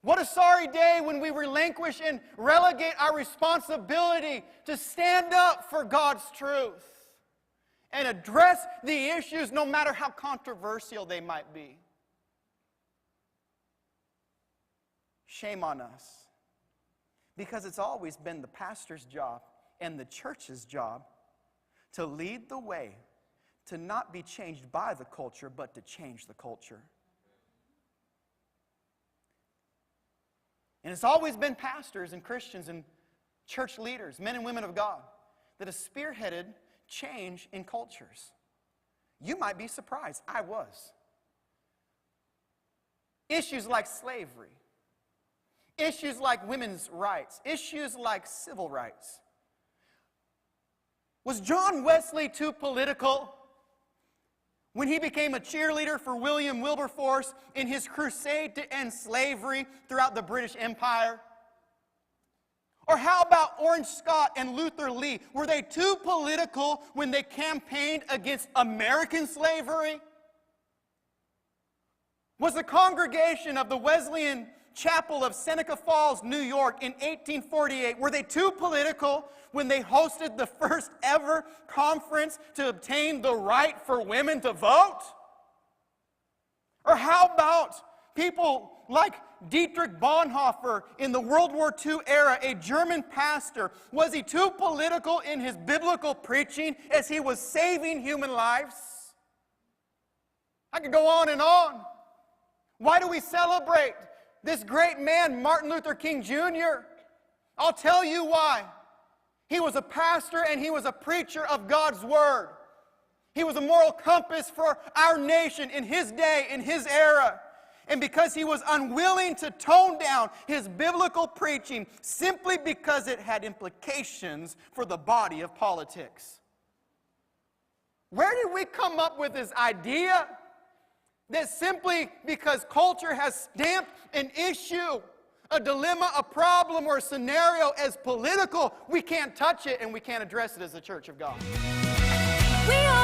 What a sorry day when we relinquish and relegate our responsibility to stand up for God's truth and address the issues no matter how controversial they might be. Shame on us. Because it's always been the pastor's job and the church's job to lead the way, to not be changed by the culture, but to change the culture. And it's always been pastors and Christians and church leaders, men and women of God, that have spearheaded change in cultures. You might be surprised. I was. Issues like slavery, issues like women's rights, issues like civil rights. Was John Wesley too political when he became a cheerleader for William Wilberforce in his crusade to end slavery throughout the British Empire? Or how about Orange Scott and Luther Lee? Were they too political when they campaigned against American slavery? Was the congregation of the Wesleyan Chapel of Seneca Falls, New York in 1848, were they too political when they hosted the first ever conference to obtain the right for women to vote? Or how about people like Dietrich Bonhoeffer in the World War II era, a German pastor? Was he too political in his biblical preaching as he was saving human lives? I could go on and on. Why do we celebrate this great man, Martin Luther King Jr.? I'll tell you why. He was a pastor and he was a preacher of God's Word. He was a moral compass for our nation in his day, in his era. And because he was unwilling to tone down his biblical preaching simply because it had implications for the body of politics. Where did we come up with this idea that simply because culture has stamped an issue, a dilemma, a problem, or a scenario as political, we can't touch it and we can't address it as the church of God? We are